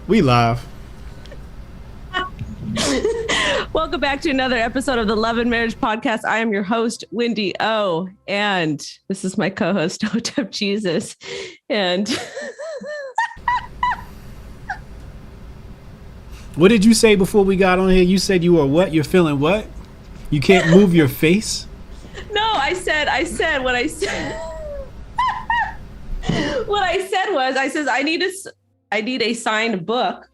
We live. Welcome back to another episode of the Love and Marriage Podcast. I am your host, Wendy O, and this is my co-host, Hotep Jesus. And what did you say before we got on here? You said you were what? You're feeling what? You can't move your face? No, I said what I said. What I said was, I need a signed book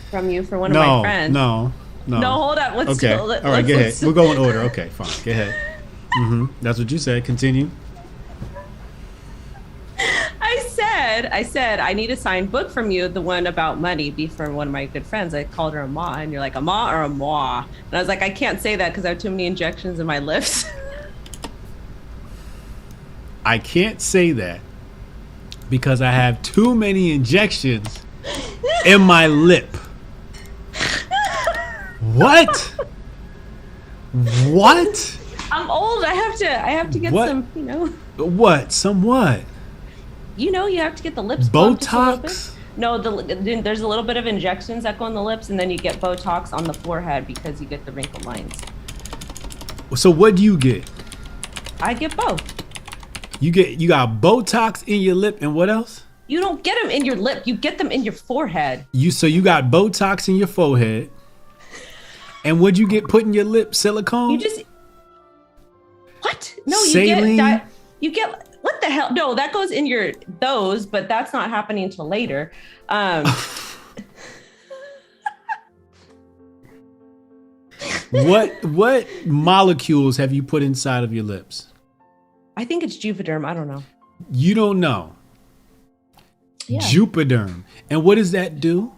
from you for one of my friends. No, hold up. Okay. All right, go ahead. We'll go in order. Okay, fine. Go ahead. That's what you said. Continue. I said, I need a signed book from you. The one about money be from one of my good friends. I called her a ma, and you're like, a ma or a moi? And I was like, I can't say that because I have too many injections in my lips. I can't say that because I have too many injections in my lip. What? What? I'm old. I have to get some, What? Some what? You have to get the lips Botox? No, there's a little bit of injections that go in the lips, and then you get Botox on the forehead because you get the wrinkle lines. So what do you get? I get both. You got Botox in your lip, and what else? You don't get them in your lip. You get them in your forehead. So you got Botox in your forehead. And what'd you get put in your lip? Silicone? What? No, Saline? you get what the hell? No, that goes in those, but that's not happening until later. What molecules have you put inside of your lips? I think it's Juvederm. I don't know. You don't know? Yeah. Juvederm. And what does that do?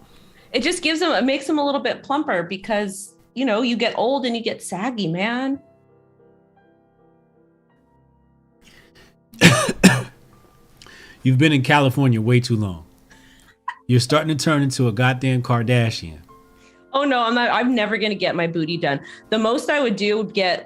It just makes them a little bit plumper because, you get old and you get saggy, man. You've been in California way too long. You're starting to turn into a goddamn Kardashian. Oh no, I'm not. I'm never going to get my booty done. The most I would do would get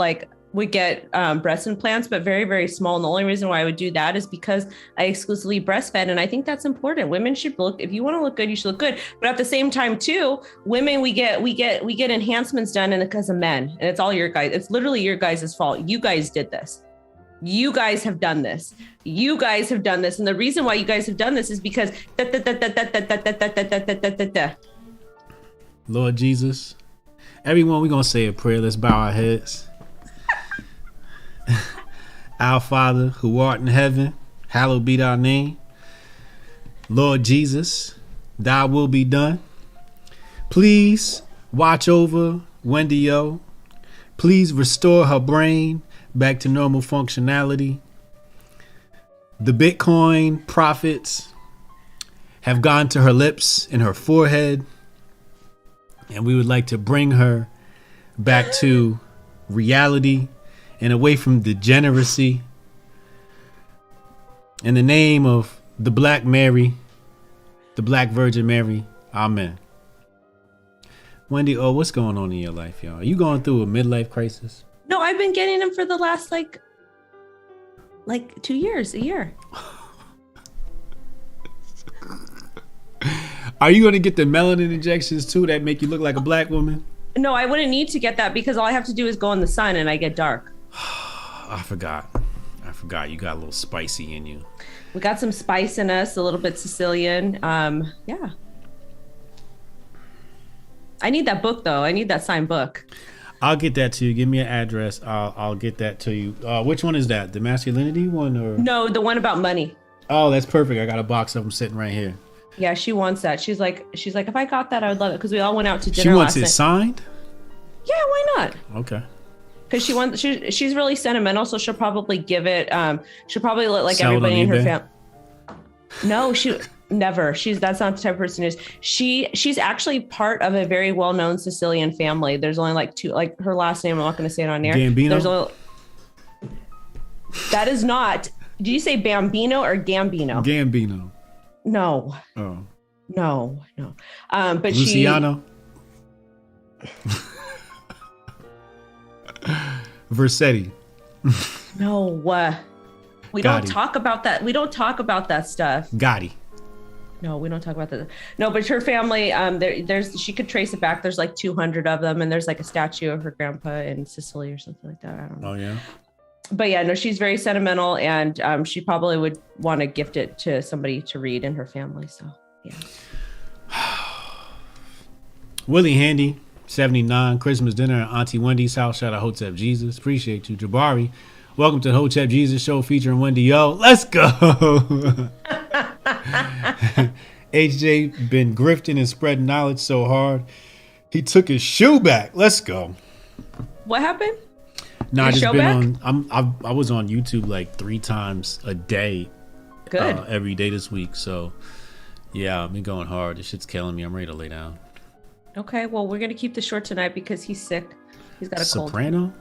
breast implants, but very, very small. And the only reason why I would do that is because I exclusively breastfed. And I think that's important. Women should if you want to look good, you should look good. But at the same time too, women, we get enhancements done because of men. And it's all your guys. It's literally your guys' fault. You guys did this. You guys have done this. You guys have done this. And the reason why you guys have done this is because Lord Jesus, everyone, we're going to say a prayer. Let's bow our heads. Our Father, who art in heaven, hallowed be thy name. Lord Jesus, thy will be done. Please watch over Wendy O. Please restore her brain back to normal functionality. The Bitcoin profits have gone to her lips and her forehead, and we would like to bring her back to reality and away from degeneracy. In the name of the Black Mary, the Black Virgin Mary, amen. Wendy, what's going on in your life, y'all? Are you going through a midlife crisis? No, I've been getting them for the last like 2 years, a year. Are you going to get the melanin injections too that make you look like a black woman? No, I wouldn't need to get that because all I have to do is go in the sun and I get dark. I forgot. You got a little spicy in you. We got some spice in us, a little bit Sicilian. Yeah. I need that book though. I need that signed book. I'll get that to you. Give me an address. I'll get that to you. Which one is that? The masculinity one or? No, the one about money. Oh, that's perfect. I got a box of them sitting right here. Yeah, she wants that. She's like, if I got that, I would love it because we all went out to dinner. She wants it signed? Yeah, why not? Okay. Because she's really sentimental, so she'll probably give it. She'll probably let like sell everybody in her family. No, she never. That's not the type of person who is. She's actually part of a very well-known Sicilian family. There's only like two. Like her last name, I'm not going to say it on air. Gambino. That is not. Did you say Bambino or Gambino? Gambino. No. Oh. No. But Luciano. Versetti. No. We don't talk about that. We don't talk about that stuff. Gotti. No, we don't talk about that. No, but her family, there's she could trace it back. There's like 200 of them, and there's like a statue of her grandpa in Sicily or something like that. I don't know. Oh yeah. But yeah, no, she's very sentimental, and she probably would want to gift it to somebody to read in her family. So yeah. Willie Handy, 79, Christmas dinner at Auntie Wendy's house. Shout out Hotep Jesus. Appreciate you. Jabari, welcome to the Hotep Jesus show featuring Wendy O. Let's go. HJ been grifting and spreading knowledge so hard, he took his shoe back. Let's go. What happened? No, I just been on. I was on YouTube like 3 times a day. Good. Every day this week. So yeah, I've been going hard. This shit's killing me. I'm ready to lay down. Okay, well, we're gonna keep this short tonight because he's sick. He's got a Soprano?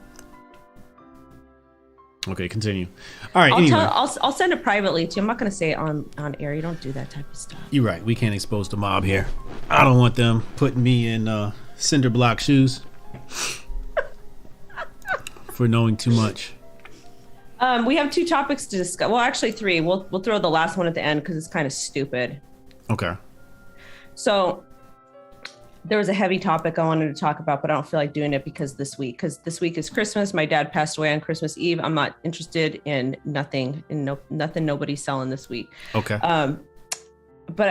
Okay, continue. All right. I'll send it privately to you. I'm not gonna say it on air. You don't do that type of stuff. You're right. We can't expose the mob here. I don't want them putting me in cinder block shoes for knowing too much. We have 2 topics to discuss. Well, actually 3. We'll throw the last one at the end because it's kind of stupid. Okay. So there was a heavy topic I wanted to talk about, but I don't feel like doing it because this week is Christmas. My dad passed away on Christmas Eve. I'm not interested in nothing nobody's selling this week. Okay. But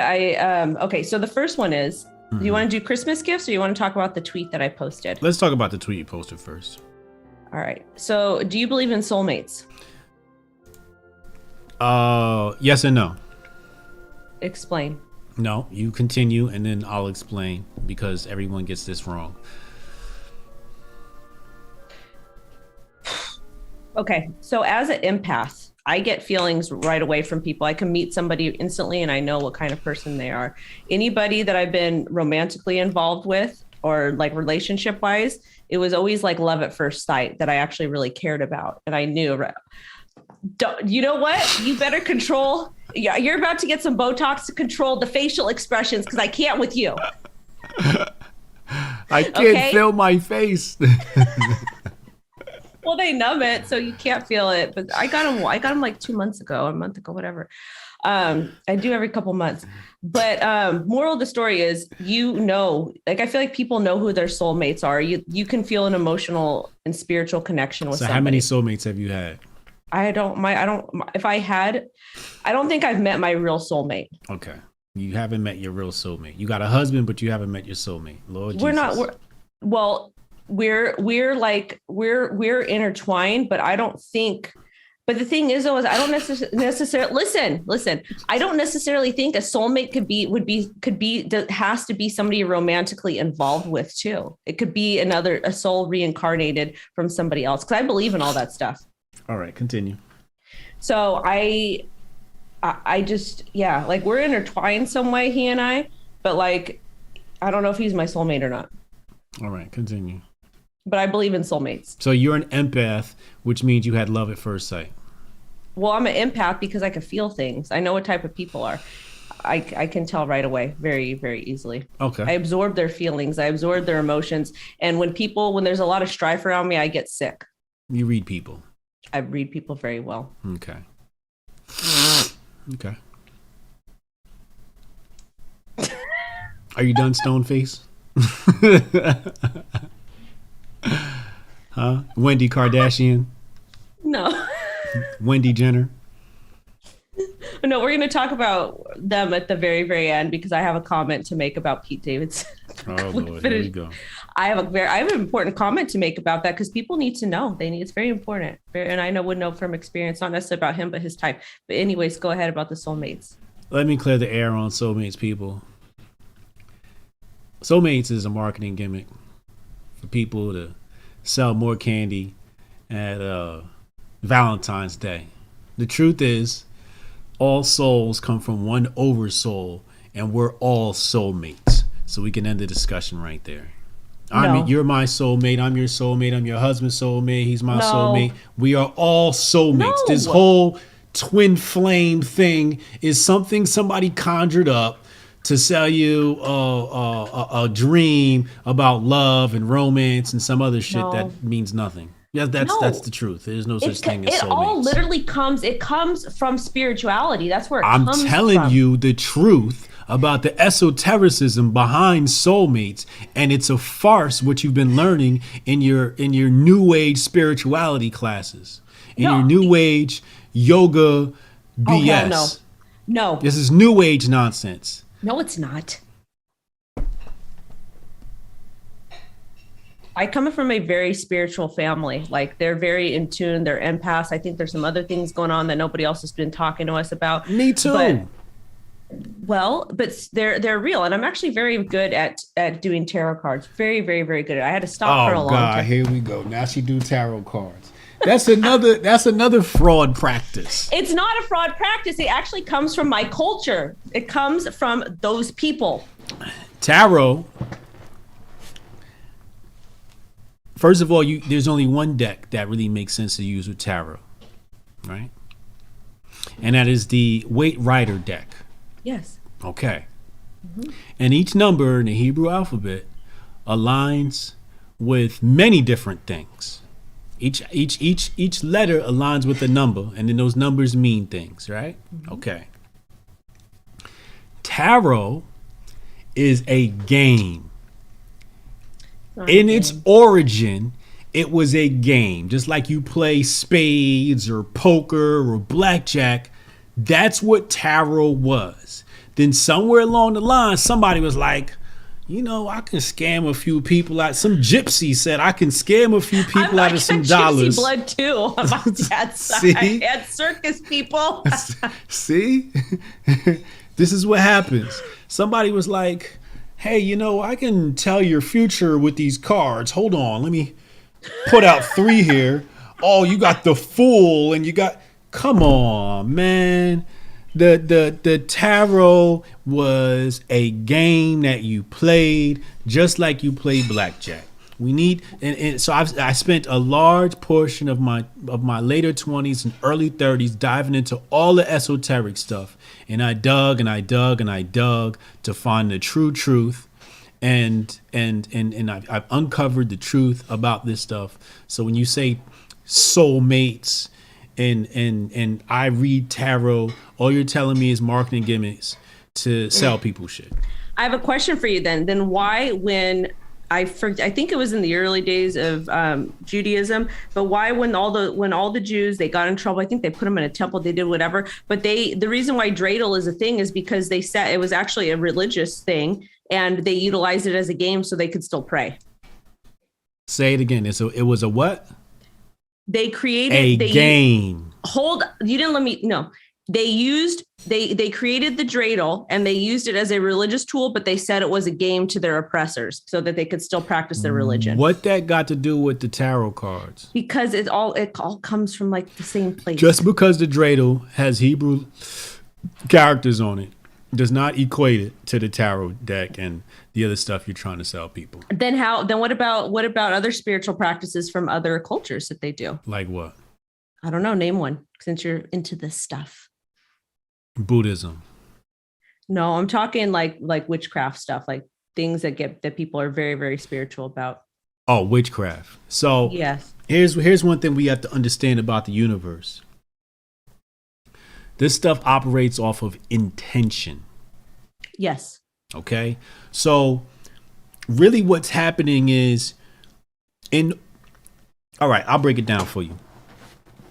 okay. So the first one is, do you want to do Christmas gifts or you want to talk about the tweet that I posted? Let's talk about the tweet you posted first. All right. So do you believe in soulmates? Yes and no. Explain. No, you continue and then I'll explain because everyone gets this wrong. Okay, so as an empath, I get feelings right away from people. I can meet somebody instantly and I know what kind of person they are. Anybody that I've been romantically involved with or like relationship wise, it was always like love at first sight that I actually really cared about. And I knew, you know what? You better control. Yeah, you're about to get some Botox to control the facial expressions because I can't with you. I can't feel my face. Well, they numb it, so you can't feel it. But I got them like 2 months ago, a month ago, whatever. I do every couple months. But moral of the story is, like I feel like people know who their soulmates are. You can feel an emotional and spiritual connection with somebody. So how many soulmates have you had? I don't think I've met my real soulmate. Okay. You haven't met your real soulmate. You got a husband, but you haven't met your soulmate. Lord Jesus. We're intertwined, but I don't think, but the thing is though, is I don't necessarily, listen, I don't necessarily think a soulmate has to be somebody you're romantically involved with too. It could be a soul reincarnated from somebody else. Cause I believe in all that stuff. All right, continue. So I just, yeah, like we're intertwined some way, he and I, but like, I don't know if he's my soulmate or not. All right, continue. But I believe in soulmates. So you're an empath, which means you had love at first sight. Well, I'm an empath because I can feel things. I know what type of people are. I can tell right away, very, very easily. Okay. I absorb their feelings. I absorb their emotions. And when there's a lot of strife around me, I get sick. You read people. I read people very well. Okay. Okay. Are you done, Stoneface? Huh? Wendy Kardashian? No. Wendy Jenner? No, we're going to talk about them at the very, very end because I have a comment to make about Pete Davidson. Oh, Lord, here we go. I have an important comment to make about that because people need to know. It's very important. And I would know from experience, not necessarily about him, but his type. But anyways, go ahead about the soulmates. Let me clear the air on soulmates, people. Soulmates is a marketing gimmick for people to sell more candy at Valentine's Day. The truth is, all souls come from one oversoul, and we're all soulmates. So we can end the discussion right there. You're my soulmate. I'm your soulmate. I'm your husband's soulmate. He's my soulmate. We are all soulmates. No. This whole twin flame thing is something somebody conjured up to sell you a dream about love and romance and some other shit that means nothing. Yeah, that's the truth. There's no such thing as soulmates. It all literally comes from spirituality. That's where it comes from. I'm telling you the truth about the esotericism behind soulmates, and it's a farce what you've been learning in your new age spirituality classes, in your new age yoga BS. Oh, hell no. This is new age nonsense. No, it's not. I come from a very spiritual family. Like, they're very in tune. They're empaths. I think there's some other things going on that nobody else has been talking to us about. Me too. But they're real, and I'm actually very good at doing tarot cards. Very, very, very good. I had to stop for a long time. Oh God, here we go. Now she do tarot cards. That's another fraud practice. It's not a fraud practice. It actually comes from my culture. It comes from those people. Tarot. First of all, there's only one deck that really makes sense to use with tarot, right? And that is the Waite Rider deck. Yes. Okay. Mm-hmm. And each number in the Hebrew alphabet aligns with many different things. Each letter aligns with a number, and then those numbers mean things, right? Mm-hmm. Okay. Tarot is a game. In its origin, it was a game, just like you play spades or poker or blackjack. That's what tarot was. Then somewhere along the line, somebody was like, I can scam a few people out. Some gypsy said I can scam a few people out of some dollars. Gypsy blood too on my dad's side. I had circus people. See, this is what happens. Somebody was like, hey, I can tell your future with these cards. Hold on, let me put out 3 here. Oh, you got the Fool, and you got. Come on, man. The tarot was a game that you played just like you played blackjack. We need, and so I spent a large portion of my later 20s and early 30s diving into all the esoteric stuff, and I dug and I dug and I dug to find the true truth, and I've uncovered the truth about this stuff. So when you say soulmates and I read tarot, all you're telling me is marketing gimmicks to sell people shit. I have a question for you then. Then why, when I think it was in the early days of Judaism, but why when all the Jews, they got in trouble, I think they put them in a temple, they did whatever, but the reason why dreidel is a thing is because they said it was actually a religious thing and they utilized it as a game so they could still pray. Say it again. So it was a what? They created a game. You didn't let me. No, they created the dreidel and they used it as a religious tool, but they said it was a game to their oppressors so that they could still practice their religion. What that got to do with the tarot cards? Because it all comes from like the same place. Just because the dreidel has Hebrew characters on it does not equate it to the tarot deck and the other stuff you're trying to sell people. Then what about other spiritual practices from other cultures that they do? Like what? I don't know. Name one, since you're into this stuff. Buddhism. No, I'm talking like witchcraft stuff, like things that people are very, very spiritual about. Oh, witchcraft. So yes. Here's one thing we have to understand about the universe. This stuff operates off of intention. Yes. Okay. So really what's happening is all right, I'll break it down for you.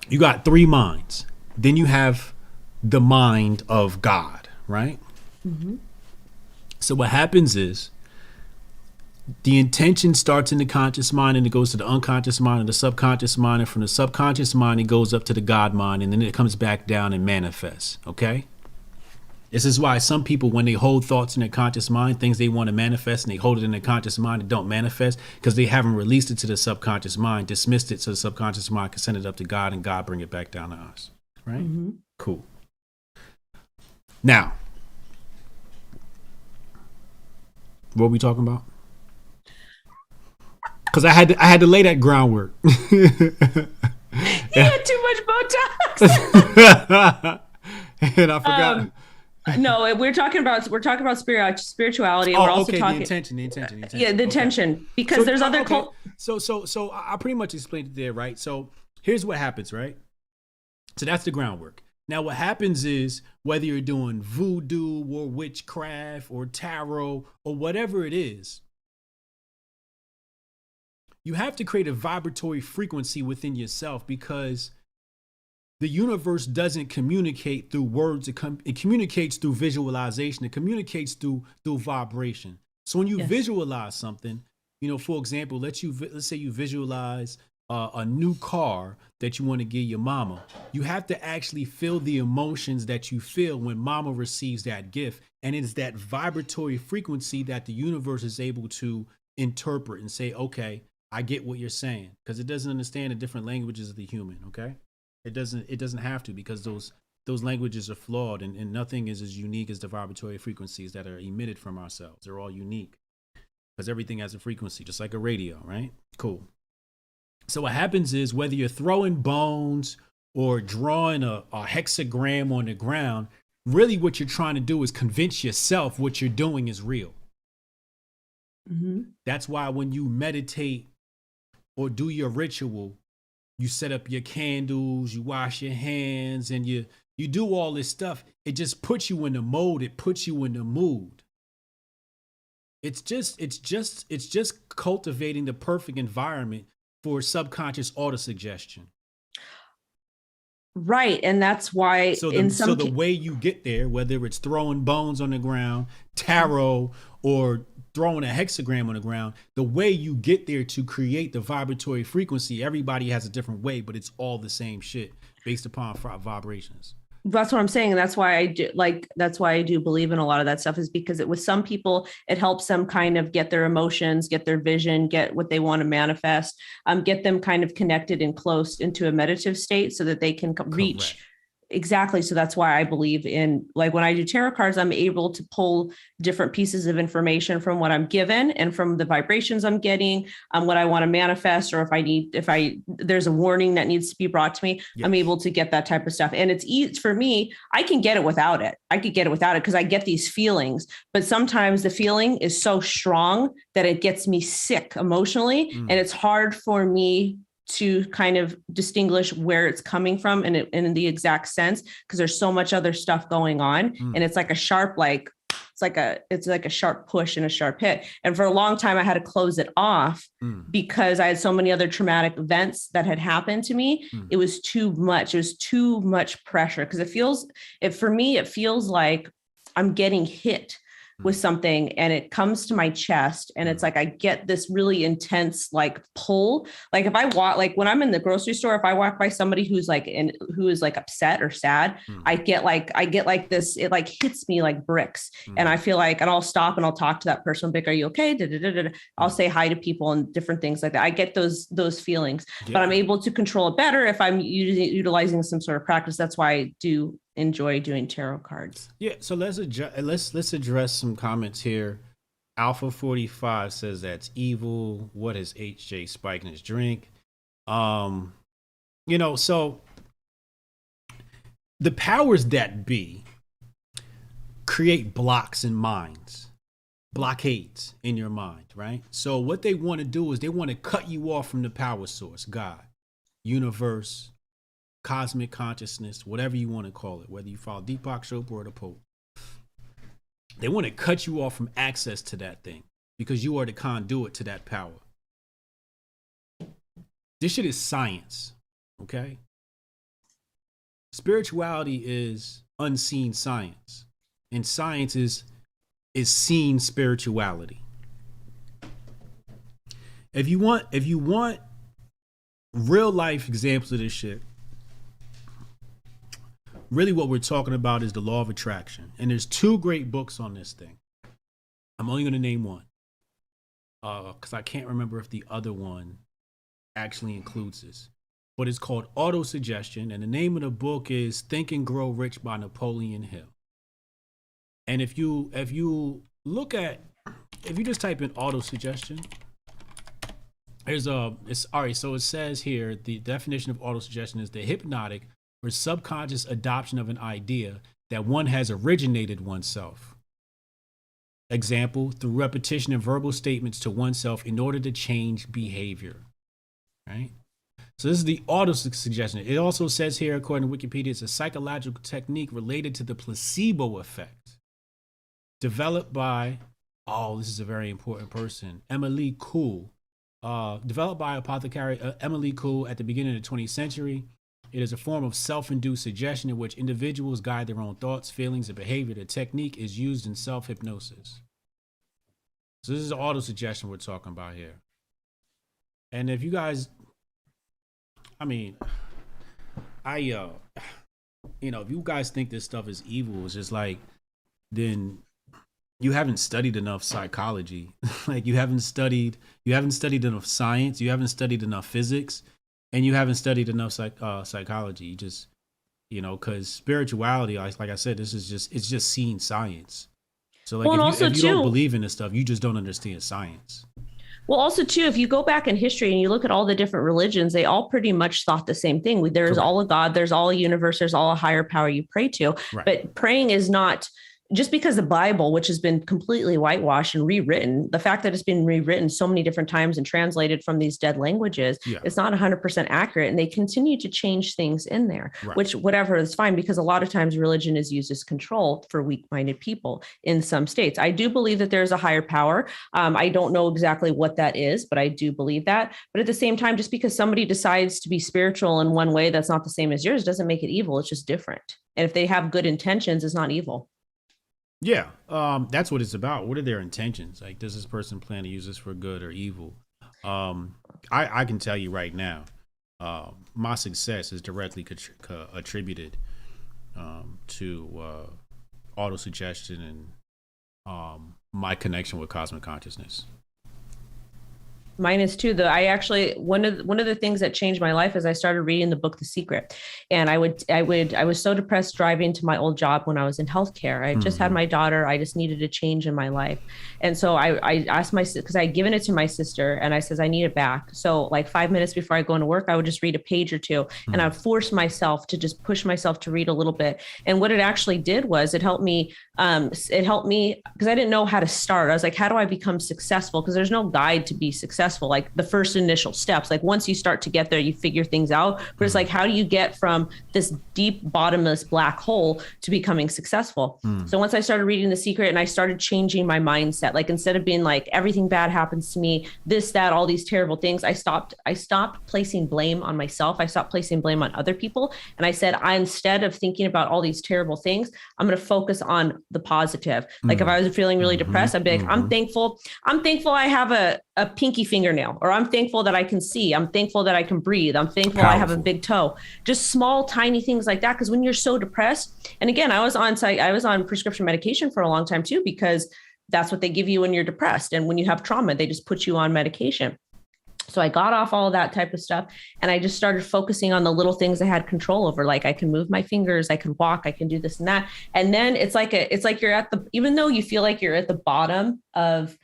You got 3 minds. Then you have the mind of God, right? Mm-hmm. So what happens is the intention starts in the conscious mind and it goes to the unconscious mind and the subconscious mind. And from the subconscious mind, it goes up to the God mind and then it comes back down and manifests. Okay. This is why some people, when they hold thoughts in their conscious mind, things they want to manifest, and they hold it in their conscious mind, it don't manifest because they haven't released it to the subconscious mind, dismissed it so the subconscious mind can send it up to God and God bring it back down to us. Right? Mm-hmm. Cool. Now, what are we talking about? Because I had to lay that groundwork. You had too much Botox. And I forgot. No, we're talking about spirituality. And we're also talking the intention. Yeah, the intention, because so, there's other So I pretty much explained it there, right? So here's what happens, right? So that's the groundwork. Now, what happens is whether you're doing voodoo or witchcraft or tarot or whatever it is, you have to create a vibratory frequency within yourself, because the universe doesn't communicate through words. It communicates through visualization. It communicates through vibration. So when you visualize something, for example, let's say you visualize a new car that you want to give your mama. You have to actually feel the emotions that you feel when mama receives that gift. And it's that vibratory frequency that the universe is able to interpret and say, okay, I get what you're saying, because it doesn't understand the different languages of the human. Okay. It doesn't have to, because those languages are flawed, and nothing is as unique as the vibratory frequencies that are emitted from ourselves. They're all unique because everything has a frequency, just like a radio, right? Cool. So what happens is whether you're throwing bones or drawing a hexagram on the ground, really what you're trying to do is convince yourself what you're doing is real. Mm-hmm. That's why when you meditate or do your ritual, you set up your candles, you wash your hands, and you do all this stuff. It just puts you in the mode. It puts you in the mood. It's just cultivating the perfect environment for subconscious autosuggestion. Right. And that's why so the way you get there, whether it's throwing bones on the ground, tarot, or throwing a hexagram on the ground, the way you get there to create the vibratory frequency, everybody has a different way, but it's all the same shit based upon vibrations. That's what I'm saying. And that's why I do believe in a lot of that stuff, is because with some people, it helps them kind of get their emotions, get their vision, get what they want to manifest, get them kind of connected and close into a meditative state so that they can reach. Correct. Exactly. So that's why I believe in, like, when I do tarot cards, I'm able to pull different pieces of information from what I'm given and from the vibrations I'm getting, what I want to manifest, or if there's a warning that needs to be brought to me, yes. I'm able to get that type of stuff. And it's easy for me. I can get it without it. Because I get these feelings, but sometimes the feeling is so strong that it gets me sick emotionally. And it's hard for me to kind of distinguish where it's coming from and in the exact sense, because there's so much other stuff going on. And it's like a sharp, it's like a sharp push and a sharp hit. And for a long time, I had to close it off because I had so many other traumatic events that had happened to me. It was too much. It was too much pressure, because for me, it feels like I'm getting hit with something, and it comes to my chest, and it's like I get this really intense pull. Like if I walk, when I'm in the grocery store, if I walk by somebody who is upset or sad, I get this, it hits me like bricks. And I feel like, and I'll stop and I'll talk to that person. I'll be like, are you okay? I'll say hi to people and different things like that. I get those feelings, but I'm able to control it better if I'm utilizing some sort of practice. That's why I do enjoy doing tarot cards. Yeah, so let's address some comments here. Alpha 45 says that's evil. What is HJ Spike in his drink? So the powers that be create blocks in minds, blockades in your mind, right? So what they want to do is they want to cut you off from the power source, God, universe, cosmic consciousness, whatever you want to call it, whether you follow Deepak Chopra or the Pope. They want to cut you off from access to that thing because you are the conduit to that power. This shit is science, okay? Spirituality is unseen science, and science is seen spirituality. If you want real life examples of this shit, really what we're talking about is the law of attraction. And there's two great books on this thing. I'm only going to name one because I can't remember if the other one actually includes this. But it's called Autosuggestion, and the name of the book is Think and Grow Rich by Napoleon Hill. And if you just type in autosuggestion, so it says here, the definition of autosuggestion is the hypnotic or subconscious adoption of an idea that one has originated oneself. Example, through repetition of verbal statements to oneself in order to change behavior, right? So this is the auto suggestion. It also says here, according to Wikipedia, it's a psychological technique related to the placebo effect, developed by, oh, this is a very important person, Emily Kuhl. Developed by apothecary Emily Kuhl at the beginning of the 20th century. It is a form of self-induced suggestion in which individuals guide their own thoughts, feelings, and behavior. The technique is used in self-hypnosis. So this is the auto-suggestion we're talking about here. And if you guys, I mean, if you guys think this stuff is evil, it's just like, then you haven't studied enough psychology. Like you haven't studied enough science, you haven't studied enough physics, and you haven't studied enough psychology. You just, because spirituality, like I said, it's just seeing science. So like, well, if you don't believe in this stuff, you just don't understand science. Well, also too, if you go back in history and you look at all the different religions, they all pretty much thought the same thing. There's all a God, there's all a universe, there's all a higher power you pray to. Right. But praying is not just because the Bible, which has been completely whitewashed and rewritten, the fact that it's been rewritten so many different times and translated from these dead languages, it's not 100% accurate. And they continue to change things in there, which whatever is fine, because a lot of times religion is used as control for weak-minded people in some states. I do believe that there's a higher power. I don't know exactly what that is, but I do believe that. But at the same time, just because somebody decides to be spiritual in one way that's not the same as yours doesn't make it evil. It's just different. And if they have good intentions, it's not evil. Yeah, that's what it's about. What are their intentions? Like, does this person plan to use this for good or evil? I can tell you right now, my success is directly attributed to auto-suggestion and my connection with cosmic consciousness. Mine is too. I actually, one of the things that changed my life is I started reading the book The Secret. And I was so depressed driving to my old job when I was in healthcare. I just had my daughter. I just needed a change in my life. And so I asked because I had given it to my sister and I says, I need it back. So like 5 minutes before I go into work, I would just read a page or two and I would force myself to just push myself to read a little bit. And what it actually did was it helped me because I didn't know how to start. I was like, how do I become successful? Because there's no guide to be successful. Like the first initial steps, like once you start to get there, you figure things out. But it's like, how do you get from this deep bottomless black hole to becoming successful? So once I started reading The Secret and I started changing my mindset, like instead of being like everything bad happens to me, this, that, all these terrible things, I stopped placing blame on myself. I stopped placing blame on other people. And I said, instead of thinking about all these terrible things, I'm going to focus on the positive. Like if I was feeling really depressed, I'd be like, I'm thankful I have a pinky fingernail, or I'm thankful that I can see. I'm thankful that I can breathe. I'm thankful I have a big toe. Just small, tiny things like that. Because when you're so depressed, and again, I was on prescription medication for a long time too, because that's what they give you when you're depressed. And when you have trauma, they just put you on medication. So I got off all of that type of stuff and I just started focusing on the little things I had control over. Like I can move my fingers, I can walk, I can do this and that. And then it's like you're at even though you feel like you're at the bottom of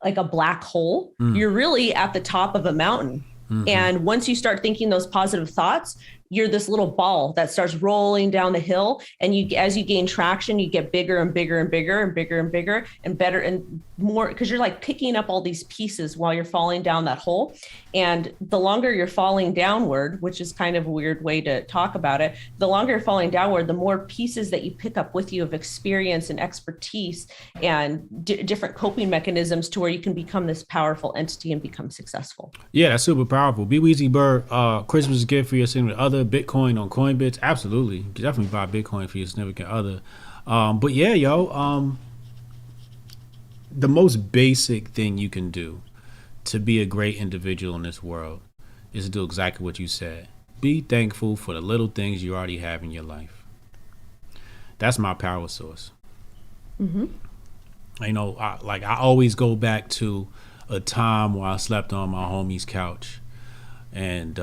like a black hole, you're really at the top of a mountain. And once you start thinking those positive thoughts, you're this little ball that starts rolling down the hill. And as you gain traction, you get bigger and bigger and bigger and bigger and bigger and better and more, because you're like picking up all these pieces while you're falling down that hole. And the longer you're falling downward, which is kind of a weird way to talk about it, the longer you're falling downward, the more pieces that you pick up with you of experience and expertise and different coping mechanisms to where you can become this powerful entity and become successful. Yeah, that's super powerful. Be Weezy Bird, Christmas gift for your significant other, Bitcoin on Coinbits. Absolutely. You can definitely buy Bitcoin for your significant other. But yeah, the most basic thing you can do to be a great individual in this world is to do exactly what you said. Be thankful for the little things you already have in your life. That's my power source. I always go back to a time where I slept on my homie's couch and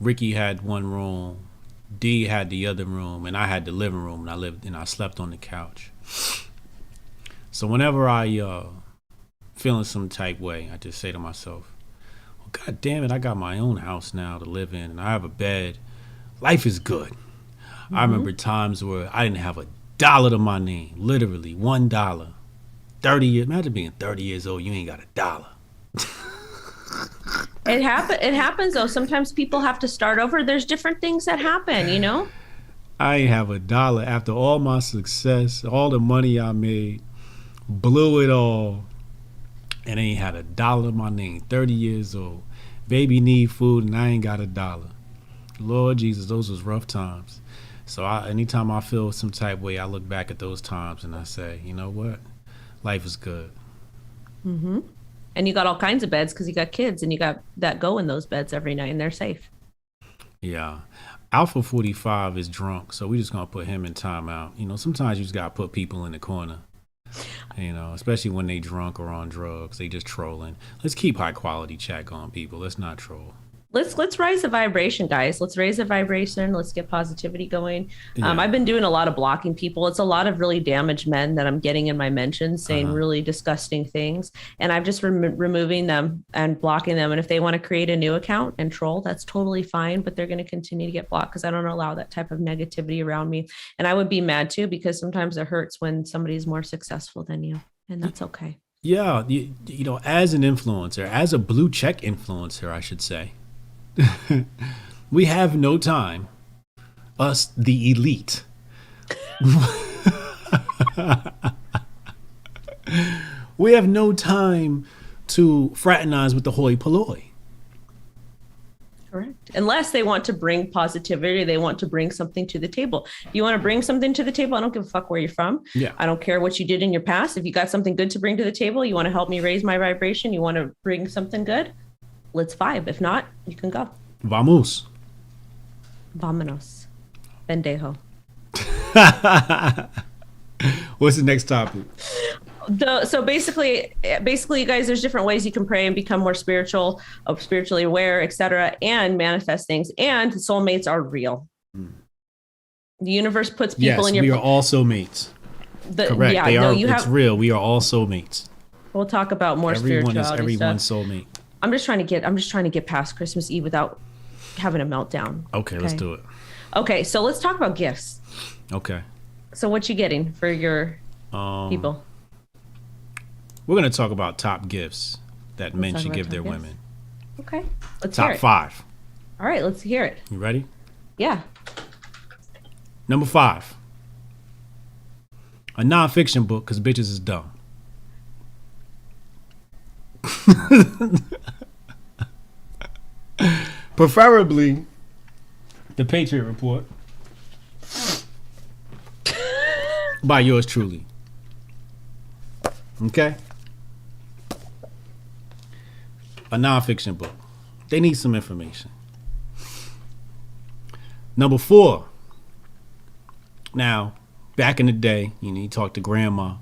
Ricky had one room, D had the other room, and I had the living room, and I slept on the couch. So whenever I feeling some type way, I just say to myself, well, God damn it, I got my own house now to live in, and I have a bed. Life is good. I remember times where I didn't have $1 to my name, literally $1. 30 years, imagine being 30 years old, you ain't got $1. It happens though. Sometimes people have to start over. There's different things that happen, you know? I ain't have a dollar after all my success, all the money I made, blew it all, and ain't had a dollar in my name. 30 years old. Baby need food and I ain't got a dollar. Lord Jesus, those was rough times. So anytime I feel some type of way, I look back at those times and I say, you know what? Life is good. Mm-hmm. And you got all kinds of beds because you got kids and you got that go in those beds every night and they're safe. Yeah. Alpha 45 is drunk, so we just going to put him in timeout. You know, sometimes you just got to put people in the corner. You know, especially when they drunk or on drugs, they just trolling. Let's keep high quality chat going, people. Let's not troll. Let's raise the vibration, guys. Let's raise the vibration. Let's get positivity going. Yeah. I've been doing a lot of blocking people. It's a lot of really damaged men that I'm getting in my mentions saying really disgusting things. And I'm just removing them and blocking them. And if they want to create a new account and troll, that's totally fine. But they're going to continue to get blocked because I don't allow that type of negativity around me. And I would be mad too, because sometimes it hurts when somebody's more successful than you. And that's okay. Yeah. You know, as an influencer, as a blue check influencer, I should say. We have no time, us the elite. We have no time to fraternize with the hoi polloi. Correct. Unless they want to bring positivity, they want to bring something to the table. If you want to bring something to the table, I don't give a fuck where you're from. Yeah. I don't care what you did in your past. If you got something good to bring to the table, you want to help me raise my vibration, you want to bring something good, let's vibe. If not, you can go. Vamos. Vámonos. Pendejo. What's the next topic? So basically, you guys, there's different ways you can pray and become more spiritual, spiritually aware, etc., and manifest things. And soulmates are real. The universe puts people in your. We are all soulmates. Correct. Yeah, they are. It's real. We are all soulmates. We'll talk about more spirituality. Everyone's stuff. Soulmate. I'm just trying to get past Christmas Eve without having a meltdown. Okay, let's do it. Okay, so let's talk about gifts. Okay. So what you getting for your people? We're going to talk about top gifts that men should give their women. Okay, let's hear it. Top 5. All right, let's hear it. You ready? Yeah. Number 5. A nonfiction book, because bitches is dumb. Preferably the Patriot Report by yours truly. Okay? A nonfiction book. They need some information. Number 4. Now, back in the day, you talk to grandma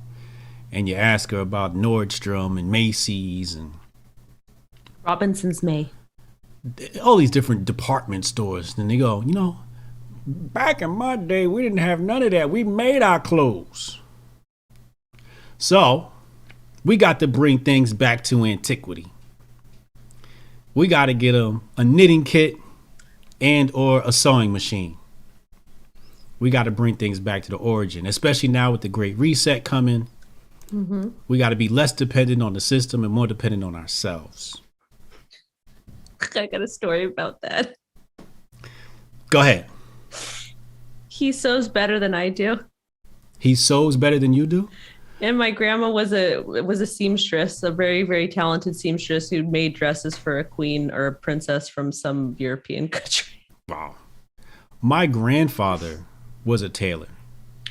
and you ask her about Nordstrom and Macy's and Robinson's May. All these different department stores. And they go, back in my day, we didn't have none of that. We made our clothes. So we got to bring things back to antiquity. We got to get them a knitting kit and or a sewing machine. We got to bring things back to the origin, especially now with the Great Reset coming. Mm-hmm. We got to be less dependent on the system and more dependent on ourselves. I got a story about that. Go ahead. He sews better than I do. He sews better than you do? And my grandma was a seamstress, a very, very talented seamstress who made dresses for a queen or a princess from some European country. Wow. My grandfather was a tailor.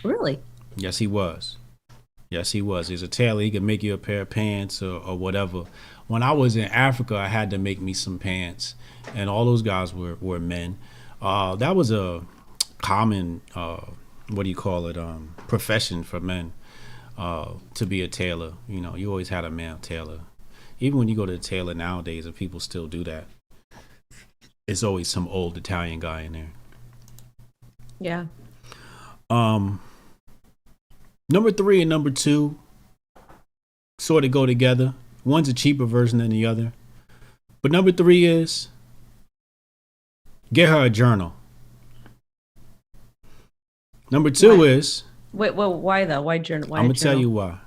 Really? Yes, he was. Yes, he was. He's a tailor. He could make you a pair of pants or whatever. When I was in Africa, I had to make me some pants. And all those guys were men. That was a common, profession for men. To be a tailor. You always had a male tailor. Even when you go to the tailor nowadays, and people still do that, it's always some old Italian guy in there. Yeah. Number 3 and number 2 sort of go together. One's a cheaper version than the other. But number 3 is get her a journal. Number 2 is... Wait, well, why though? Why journal? Why I'm going to tell you why.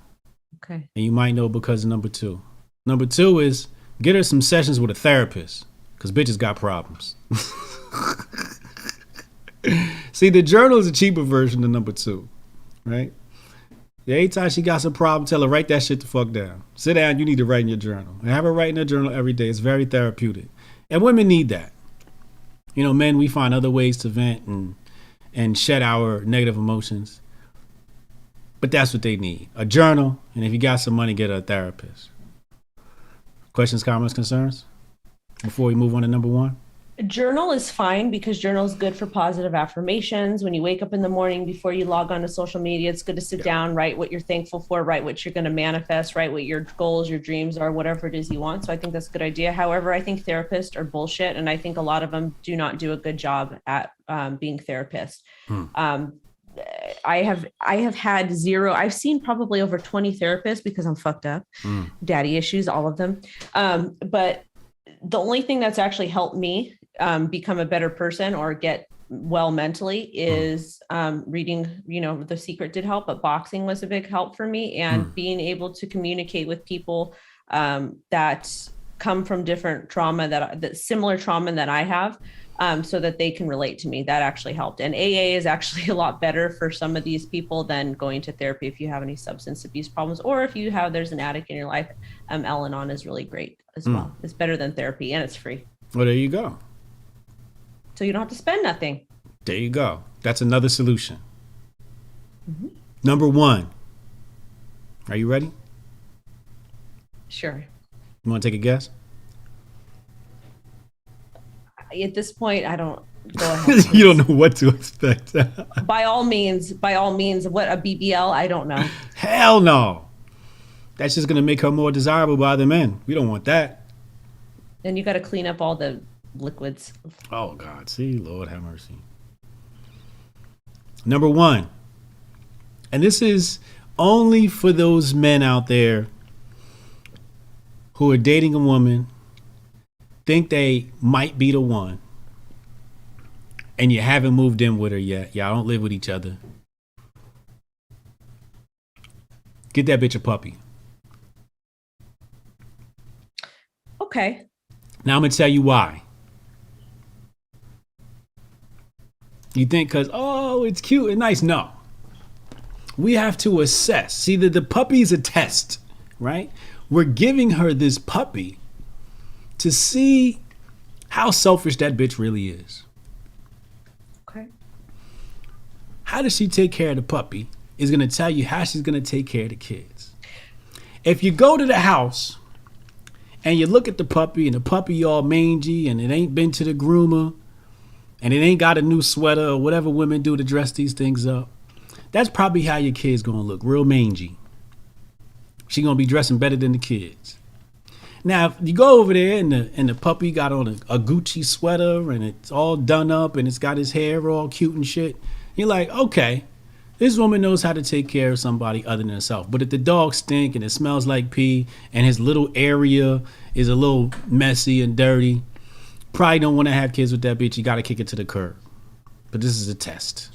Okay. And you might know because of number 2. Number 2 is Get her some sessions with a therapist, because bitches got problems. See, the journal is a cheaper version of number 2, right? Anytime she got some problem, tell her, write that shit the fuck down. Sit down, you need to write in your journal. And have her write in her journal every day. It's very therapeutic. And women need that. You know, men, we find other ways to vent and shed our negative emotions. But that's what they need. A journal, and if you got some money, get a therapist. Questions, comments, concerns? Before we move on to number 1? A journal is fine because journal is good for positive affirmations. When you wake up in the morning before you log on to social media, it's good to sit down, write what you're thankful for, write what you're going to manifest, write what your goals, your dreams are, whatever it is you want. So I think that's a good idea. However, I think therapists are bullshit. And I think a lot of them do not do a good job at being therapists. I have had zero. I've seen probably over 20 therapists because I'm fucked up, daddy issues, all of them. But the only thing that's actually helped me become a better person or get well mentally is reading. You know, The Secret did help, but boxing was a big help for me, and being able to communicate with people that come from different trauma, that similar trauma that I have. So that they can relate to me. That actually helped. And AA is actually a lot better for some of these people than going to therapy if you have any substance abuse problems, or if there's an addict in your life. Al-Anon is really great as well. It's better than therapy, and it's free. Well, there you go. So you don't have to spend nothing. There you go. That's another solution. Number 1. Are you ready? Sure. You want to take a guess? At this point, I don't. Go ahead. You don't know what to expect. By all means, what a BBL? I don't know. Hell no. That's just gonna make her more desirable by the men. We don't want that. Then you got to clean up all the liquids. Oh God, see, Lord have mercy. Number 1, and this is only for those men out there who are dating a woman, think they might be the one, and you haven't moved in with her yet. Y'all don't live with each other. Get that bitch a puppy. Okay. Now I'm gonna tell you why. You think because, oh, it's cute and nice. No. We have to assess. See, the puppy's a test, right? We're giving her this puppy to see how selfish that bitch really is. Okay. How does she take care of the puppy is going to tell you how she's going to take care of the kids. If you go to the house and you look at the puppy and the puppy all mangy and it ain't been to the groomer and it ain't got a new sweater or whatever women do to dress these things up, that's probably how your kid's going to look, real mangy. She going to be dressing better than the kids. Now, if you go over there and the puppy got on a Gucci sweater and it's all done up and it's got his hair all cute and shit, you're like, okay, this woman knows how to take care of somebody other than herself. But if the dog stink and it smells like pee and his little area is a little messy and dirty, probably don't want to have kids with that bitch. You got to kick it to the curb. But this is a test.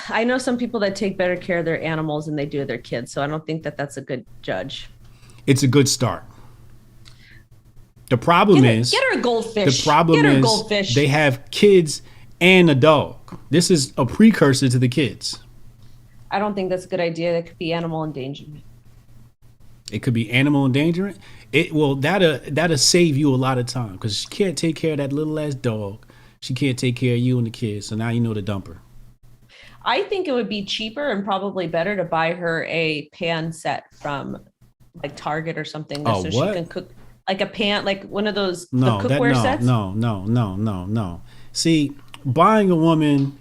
I know some people that take better care of their animals than they do their kids, so I don't think that that's a good judge. It's a good start. The problem is get her a goldfish. The problem is they have kids and a dog. This is a precursor to the kids. I don't think that's a good idea. That could be animal endangerment. It could be animal endangerment. That'll save you a lot of time because she can't take care of that little ass dog. She can't take care of you and the kids. So now you know to dump her. I think it would be cheaper and probably better to buy her a pan set from like Target or something, so she can cook like a pan, like one of those cookware sets. No. See, buying a woman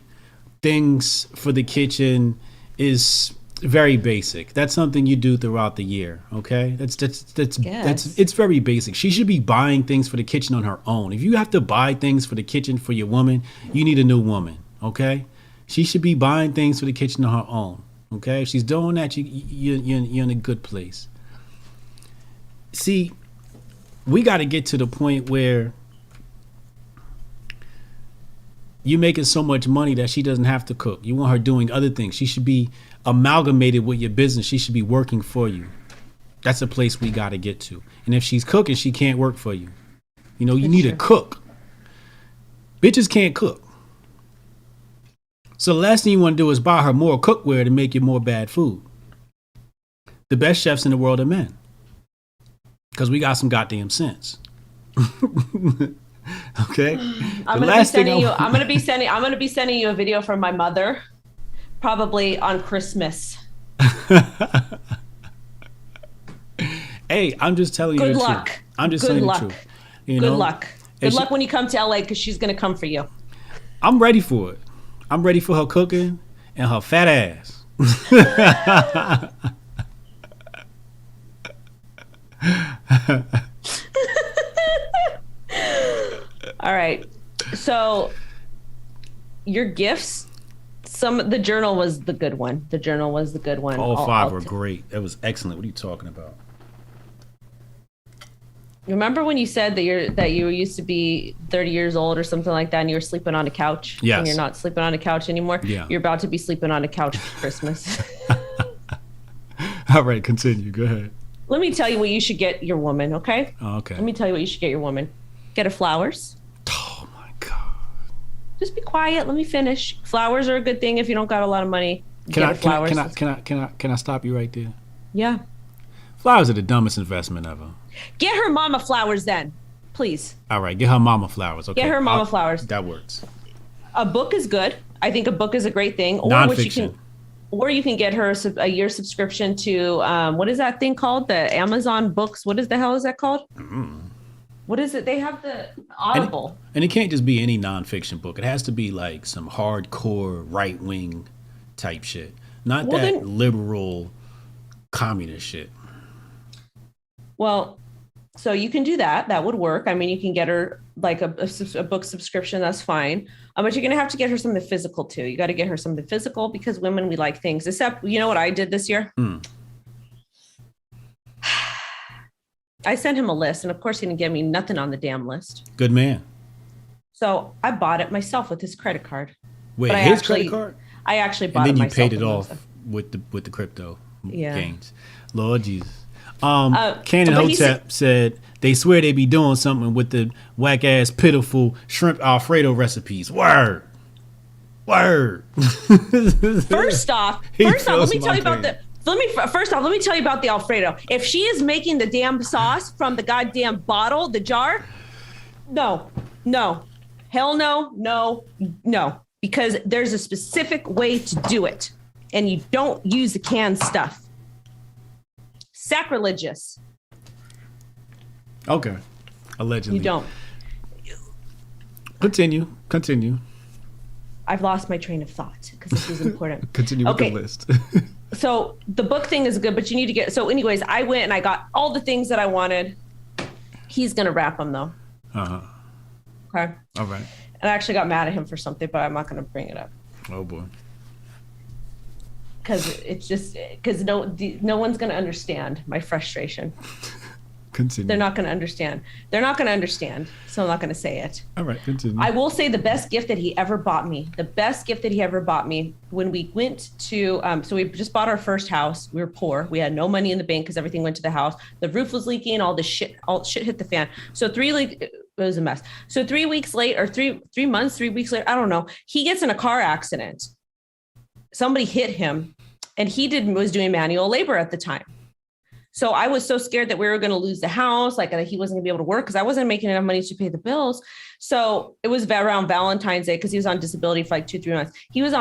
things for the kitchen is very basic. That's something you do throughout the year. Okay, that's it's very basic. She should be buying things for the kitchen on her own. If you have to buy things for the kitchen for your woman, you need a new woman. Okay. She should be buying things for the kitchen on her own. Okay, if she's doing that, you're in a good place. See, we got to get to the point where you're making so much money that she doesn't have to cook. You want her doing other things. She should be amalgamated with your business. She should be working for you. That's a place we got to get to. And if she's cooking, she can't work for you. You know, you That's need true. a cook. Bitches can't cook. So the last thing you want to do is buy her more cookware to make you more bad food. The best chefs in the world are men. Because we got some goddamn sense. Okay? I'm gonna be sending you a video from my mother, probably on Christmas. Hey, I'm just telling you Good the luck. truth. I'm just Good telling you luck. the truth. You Good know? luck. Good luck when you come to LA, because she's gonna come for you. I'm ready for it. I'm ready for her cooking and her fat ass. All right. So your gifts, the journal was the good one. The journal was the good one. All five were great. That was excellent. What are you talking about? Remember when you said that you used to be 30 years old or something like that, and you were sleeping on a couch? Yes. And you're not sleeping on a couch anymore? Yeah. You're about to be sleeping on a couch for Christmas. All right, continue. Go ahead. Let me tell you what you should get your woman, okay? Okay. Let me tell you what you should get your woman. Get her flowers. Oh my God. Just be quiet. Let me finish. Flowers are a good thing if you don't got a lot of money. Can I stop you right there? Yeah. Flowers are the dumbest investment ever. Get her mama flowers then, please. All right, get her mama flowers. Okay. Get her mama flowers. That works. A book is good. I think a book is a great thing. Or Nonfiction. You can get her a year subscription to what is that thing called? The Amazon books. What is the hell is that called? What is it? They have the Audible. And it can't just be any nonfiction book. It has to be like some hardcore right wing type shit, not liberal communist shit. Well, so you can do that. That would work. I mean, you can get her like a book subscription. That's fine. But you're going to have to get her something physical too. You got to get her something physical because women, we like things. Except, you know what I did this year? I sent him a list, and of course he didn't give me nothing on the damn list. Good man. So I bought it myself with his credit card. Wait, his credit card? I actually bought it myself. And then you paid it off with the crypto gains. Lord Jesus. Cannon Hotep said they swear they be doing something with the whack ass pitiful shrimp Alfredo recipes. Word. First off, let me tell you about the Alfredo. If she is making the damn sauce from the goddamn bottle, the jar, no, hell no, because there's a specific way to do it, and you don't use the canned stuff. Sacrilegious. Okay. Allegedly. You don't. Continue. I've lost my train of thought because this is important. Continue with the list. So the book thing is good, but you need to get. So, anyways, I went and I got all the things that I wanted. He's gonna wrap them though. Okay. All right. And I actually got mad at him for something, but I'm not gonna bring it up. Oh boy. Because no one's gonna understand my frustration. Continue. They're not gonna understand. So I'm not gonna say it. All right, continue. I will say the best gift that he ever bought me. When we went to, so we just bought our first house. We were poor. We had no money in the bank because everything went to the house. The roof was leaking. All shit hit the fan. So it was a mess. So 3 weeks later, or 3 months, 3 weeks later, I don't know. He gets in a car accident. Somebody hit him, and he was doing manual labor at the time. So I was so scared that we were going to lose the house, like that he wasn't gonna be able to work because I wasn't making enough money to pay the bills. So it was around Valentine's Day because he was on disability for like 2-3 months. It was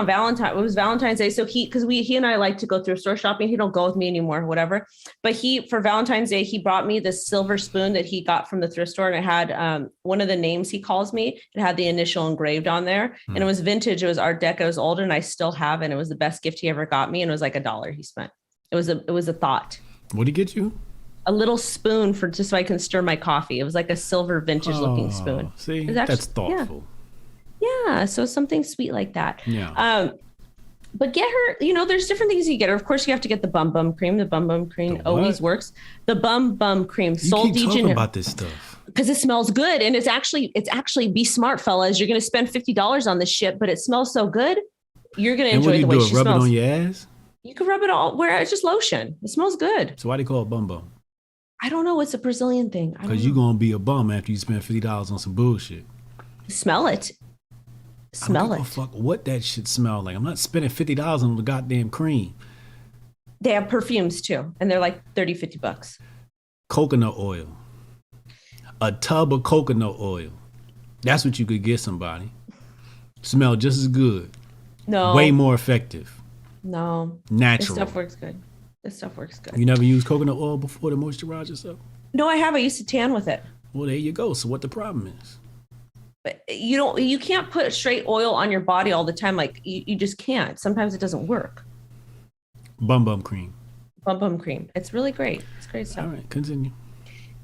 Valentine's Day. So he and I like to go thrift store shopping. He don't go with me anymore, whatever. But for Valentine's Day, he brought me this silver spoon that he got from the thrift store. And it had one of the names he calls me. It had the initial engraved on there. And it was vintage. It was Art Deco. It was older and I still have it. And it was the best gift he ever got me. And it was like $1 he spent. It was a thought. What'd he get you? A little spoon for just so I can stir my coffee. It was like a silver vintage looking spoon. See, that's thoughtful. Yeah. So something sweet like that. Yeah. But get her, there's different things you get her. Of course, you have to get the bum cream. The bum cream always works. The bum cream. You keep talking about this stuff. Because it smells good. And it's actually be smart, fellas. You're going to spend $50 on this shit, but it smells so good. You're going to enjoy the way she smells. Rub it on your ass? You can rub it all where it's just lotion. It smells good. So why do you call it bum bum? I don't know. It's a Brazilian thing. Because you're going to be a bum after you spend $50 on some bullshit. Smell it. Smell I don't it. give a fuck what that shit smell like. I'm not spending $50 on the goddamn cream. They have perfumes too, and they're like $30-$50. Coconut oil. A tub of coconut oil. That's what you could get somebody. Smell just as good. No. Way more effective. No. Natural. This stuff works good. This stuff works good. You never used coconut oil before to moisturize yourself? No, I have. I used to tan with it. Well, there you go. So what the problem is? But you can't put straight oil on your body all the time. Like you just can't. Sometimes it doesn't work. Bum cream. Bum cream. It's really great. It's great stuff. All right, continue.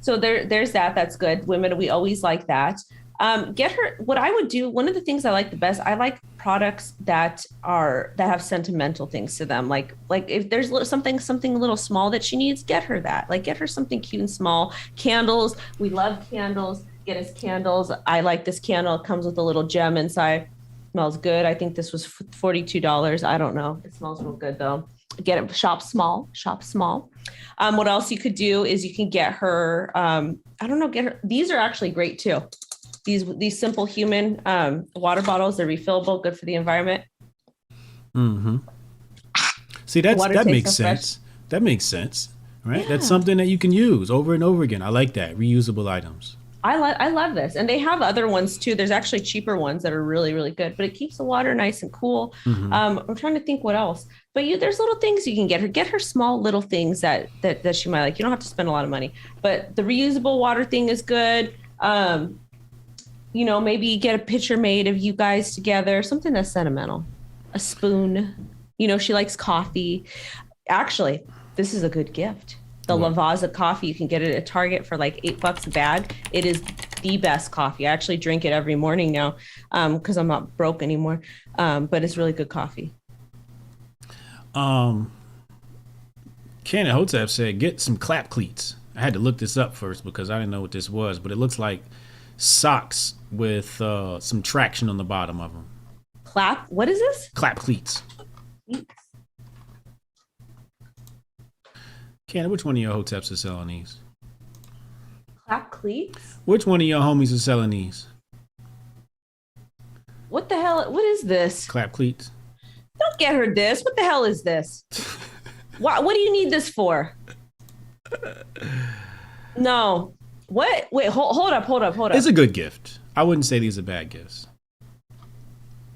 So there's that. That's good. Women, we always like that. Get her. What I would do. One of the things I like the best. I like products that have sentimental things to them. Like if there's something a little small that she needs, get her that. Like get her something cute and small. Candles. We love candles. Get us candles. I like this candle. It comes with a little gem inside. Smells good. I think this was $42. I don't know. It smells real good though. Get it. Shop small. What else you could do is you can get her. I don't know. Get her. These are actually great too. These simple human water bottles. They're refillable. Good for the environment. Mm-hmm. See, that makes sense. Fresh. That makes sense, right? Yeah. That's something that you can use over and over again. I like that. Reusable items. I love this. And they have other ones too. There's actually cheaper ones that are really, really good, but it keeps the water nice and cool. Mm-hmm. I'm trying to think what else, but there's little things you can get her small little things that she might like. You don't have to spend a lot of money, but the reusable water thing is good. Maybe get a picture made of you guys together, something that's sentimental, a spoon, she likes coffee. Actually, this is a good gift. The Lavazza Coffee, you can get it at Target for like $8 a bag. It is the best coffee. I actually drink it every morning now because I'm not broke anymore. But it's really good coffee. Wendy O Hotep said, get some clap cleats. I had to look this up first because I didn't know what this was, but it looks like socks with some traction on the bottom of them. Clap? What is this? Clap cleats. Ken, which one of your hoteps is selling these? Clap cleats? Which one of your homies is selling these? What the hell? What is this? Clap cleats. Don't get her this. What the hell is this? What do you need this for? No. What? Wait, hold up. It's a good gift. I wouldn't say these are bad gifts.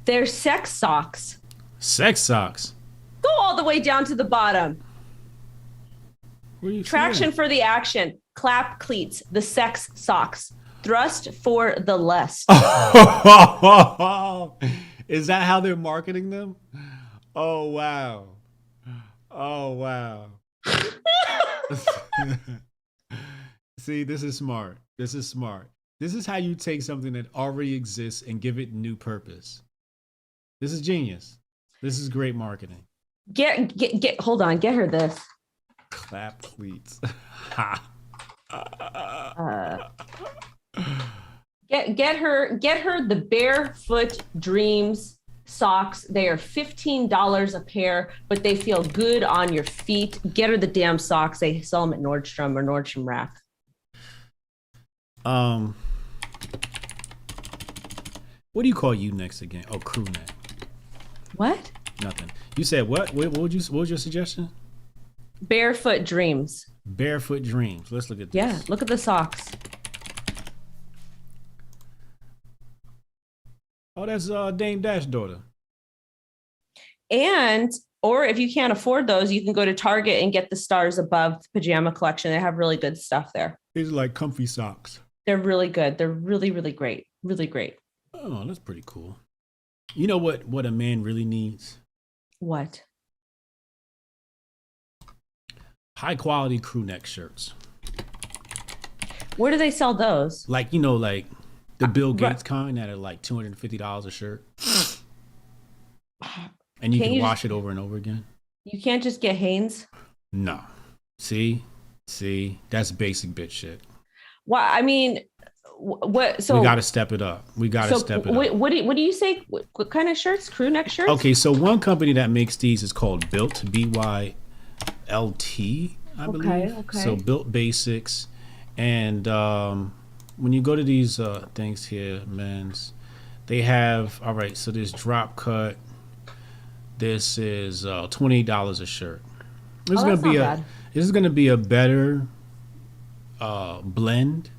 They're sex socks. Sex socks? Go all the way down to the bottom. Traction for the action. Clap cleats. The sex socks. Thrust for the lust. Is that how they're marketing them? Oh, wow. See, this is smart. This is how you take something that already exists and give it new purpose. This is genius. This is great marketing. Hold on. Get her this. Clap cleats. Get her the Barefoot Dreams socks. They are $15 a pair, but they feel good on your feet. Get her the damn socks. They sell them at Nordstrom or Nordstrom Rack. What do you call you next again? Oh, crew neck. What? Nothing. You said what? What was your suggestion? Barefoot Dreams. Barefoot Dreams. Let's look at this. Yeah, look at the socks. Oh, that's Dame Dash daughter. Or if you can't afford those, you can go to Target and get the Stars Above pajama collection. They have really good stuff there. These are like comfy socks. They're really good. They're really, really great. Really great. Oh, that's pretty cool. You know what a man really needs? What? High quality crew neck shirts. Where do they sell those? Like the Bill Gates kind that are like $250 a shirt. And you can wash it over and over again. You can't just get Hanes? No. See, that's basic bitch shit. Well, I mean, what? So we got to step it up. What do you say? What kind of shirts? Crew neck shirts? Okay, so one company that makes these is called Built, BYLT. I Okay, believe. okay. So Built Basics, and when you go to these things here, men's, they have all right. So this drop cut. This is $28 a shirt. This is Oh, gonna that's not be a bad. this is gonna be a better blend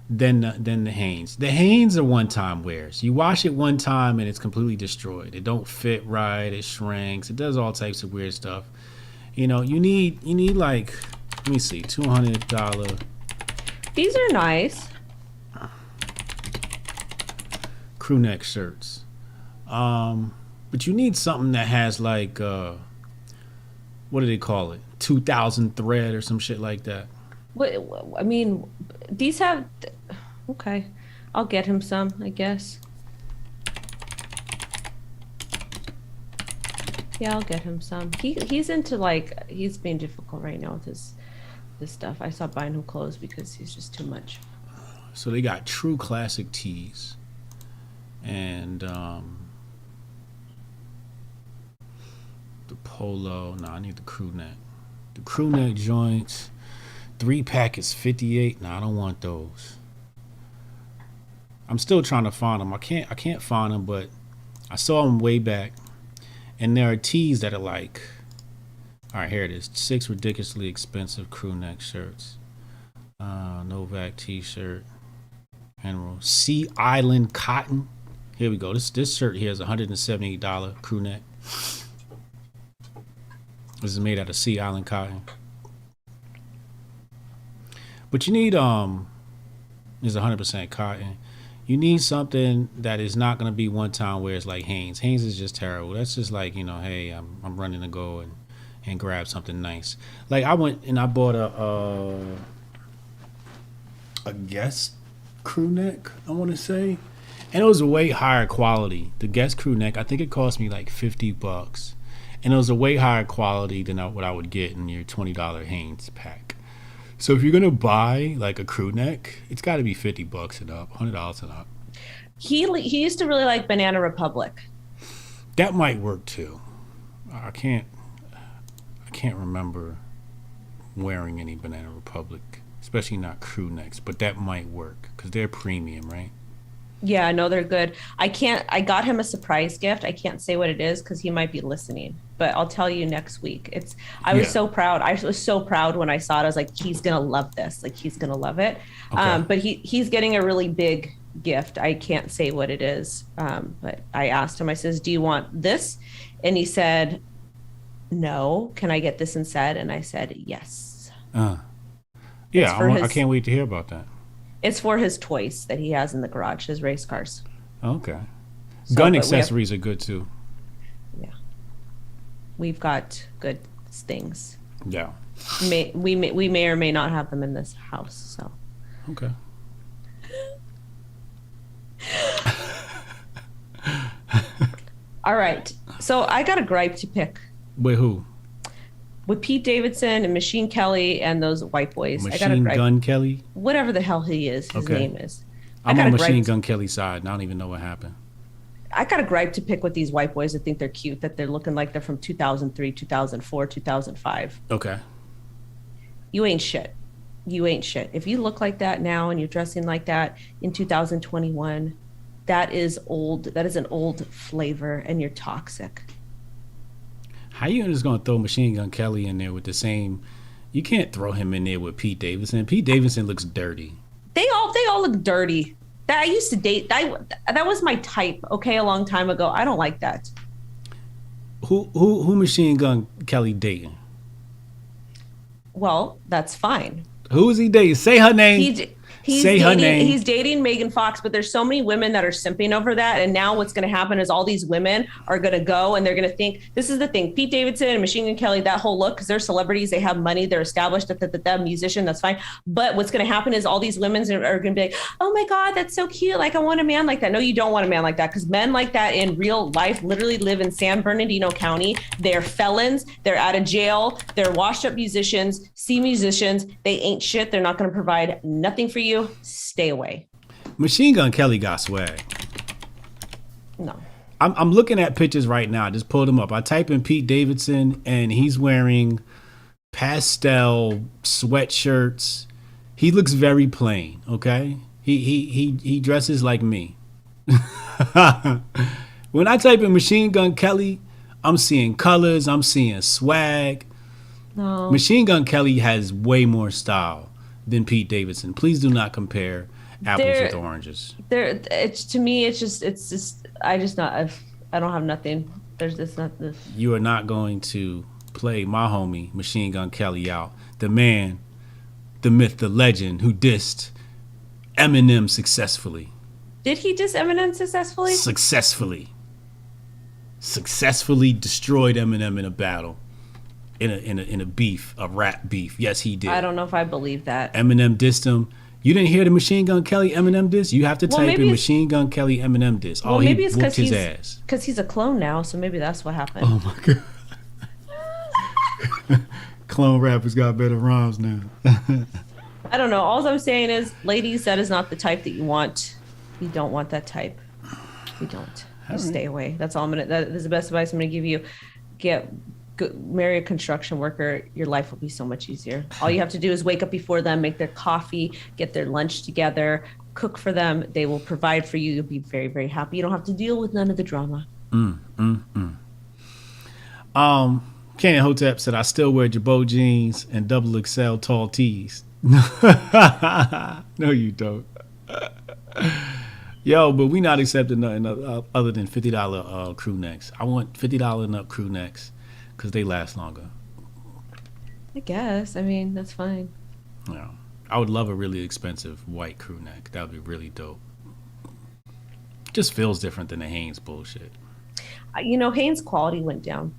than the Hanes. The Hanes are one time wears. You wash it one time and it's completely destroyed. It don't fit right. It shrinks. It does all types of weird stuff. You need like, let me see, $200 These are nice. crew neck shirts. But you need something that has like what do they call it? 2000 thread or some shit like that. I mean, these have. Okay, I'll get him some, I guess. Yeah, I'll get him some. He's into like he's being difficult right now with this stuff. I stopped buying him clothes because he's just too much. So they got true classic tees, and the polo. No, I need the crew neck. The crew neck joints. 3-pack is 58. No, I don't want those. I'm still trying to find them. I can't find them, but I saw them way back, and there are tees that are like. All right, here it is. 6 ridiculously expensive crew neck shirts. Novak t-shirt. And Sea Island cotton. Here we go. This shirt here is $178 crew neck. This is made out of Sea Island cotton. But you need is 100% cotton. You need something that is not going to be one time wears like Hanes. Hanes is just terrible. That's just like, hey, I'm running to go and grab something nice. Like I went and I bought a Guess crew neck, I want to say, and it was a way higher quality. The Guess crew neck, I think it cost me like $50, and it was a way higher quality than what I would get in your $20 Hanes pack. So if you're gonna buy like a crew neck, it's got to be $50 and up, $100 and up. He used to really like Banana Republic. That might work too. I can't remember wearing any Banana Republic, especially not crew necks, but that might work because they're premium, right? Yeah, no, they're good. I got him a surprise gift. I can't say what it is because he might be listening, but I'll tell you next week. I was so proud. I was so proud when I saw it. I was like, he's going to love this. Like, he's going to love it. Okay. But he's getting a really big gift. I can't say what it is. But I asked him, I says, do you want this? And he said, no. Can I get this instead? And I said, yes. Yeah, I can't wait to hear about that. It's for his toys that he has in the garage, his race cars. Okay. Gun accessories are good too. Yeah. We've got good things. Yeah. We may or may not have them in this house, so. Okay. All right. So I got a gripe to pick. With who? With Pete Davidson and Machine Kelly and those white boys. Machine Gun Kelly? Whatever the hell his name is. I'm on Machine Gun Kelly's side, and I don't even know what happened. I got a gripe to pick with these white boys that think they're cute, that they're looking like they're from 2003, 2004, 2005. Okay. You ain't shit. You ain't shit. If you look like that now and you're dressing like that in 2021, that is old. That is an old flavor, and you're toxic. How you just gonna throw Machine Gun Kelly in there with the same? You can't throw him in there with Pete Davidson. Pete Davidson looks dirty. They all look dirty. That I used to date. That was my type. Okay, a long time ago. I don't like that. Who Machine Gun Kelly dating? Well, that's fine. Who is he dating? Say her name. He's dating Megan Fox, but there's so many women that are simping over that. And now what's going to happen is all these women are going to go and they're going to think, this is the thing, Pete Davidson and Machine Gun Kelly, that whole look, because they're celebrities, they have money, they're established, that musician, that's fine. But what's going to happen is all these women are going to be like, oh my God, that's so cute. Like, I want a man like that. No, you don't want a man like that, because men like that in real life literally live in San Bernardino County. They're felons. They're out of jail. They're washed up musicians, musicians. They ain't shit. They're not going to provide nothing for you. Stay away. Machine Gun Kelly got swag. No. I'm looking at pictures right now. I just pulled them up. I type in Pete Davidson and he's wearing pastel sweatshirts. He looks very plain, okay? He dresses like me. When I type in Machine Gun Kelly, I'm seeing colors, I'm seeing swag. No. Machine Gun Kelly has way more style than Pete Davidson. Please do not compare apples with oranges. To me, it's just I don't have nothing. There's just nothing. You are not going to play my homie Machine Gun Kelly out. The man, the myth, the legend who dissed Eminem successfully. Did he diss Eminem successfully? Successfully destroyed Eminem in a battle. In a beef, a rap beef. Yes, he did. I don't know if I believe that. Eminem dissed him. You didn't hear the Machine Gun Kelly Eminem diss? You have to type in Machine Gun Kelly Eminem diss. Well, maybe it's whooped his ass. Because he's a clone now, so maybe that's what happened. Oh my god. Clone rappers got better rhymes now. I don't know. All I'm saying is, ladies, that is not the type that you want. You don't want that type. You don't. Just stay away. That's all that is the best advice I'm gonna give you. Marry a construction worker. Your life will be so much easier. All you have to do is wake up before them, make their coffee, get their lunch together, cook for them. They will provide for you. You'll be very, very happy. You don't have to deal with none of the drama. Kenny Hotep said, I still wear Jabot jeans and double XL tall tees. No, you don't. Yo, but we not accepting nothing other than $50 crew necks. I want $50 and up crew necks because they last longer. I guess. I mean, that's fine. Yeah, I would love a really expensive white crew neck. That would be really dope. Just feels different than the Hanes bullshit. Hanes quality went down.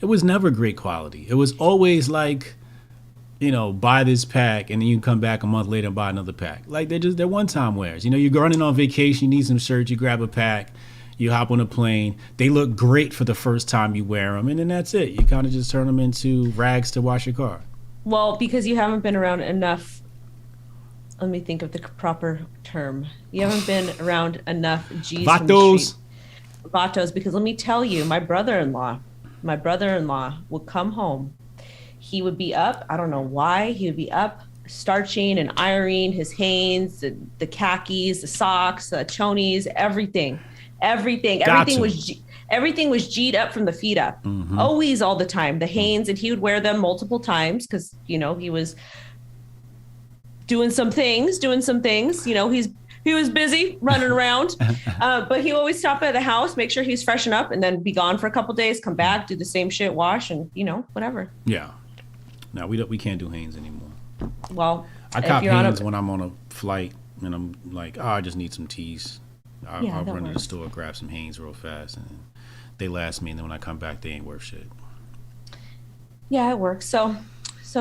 It was never great quality. It was always like, buy this pack and then you can come back a month later and buy another pack. Like they're one-time wears. You're running on vacation, you need some shirts, you grab a pack, you hop on a plane. They look great for the first time you wear them, and then that's it. You kind of just turn them into rags to wash your car. Well, because you haven't been around enough. Let me think of the proper term. You haven't been around enough G's. Vatos, because let me tell you, my brother-in-law would come home. He would be up. I don't know why. He would be up starching and ironing his Hanes, the khakis, the socks, the chonies, everything. Everything was G'd up from the feet up. Mm-hmm. Always, all the time. The Hanes, and he would wear them multiple times because he was doing some things. He was busy running around, but he always stop at the house, make sure he's freshen up, and then be gone for a couple days, come back, do the same shit, wash, and whatever. Yeah. No, we can't do Hanes anymore. Well, I cop Hanes when I'm on a flight and I'm like, I just need some teas. I'll run to the store, grab some Hanes real fast, and they last me. And then when I come back, they ain't worth shit. Yeah, it works. So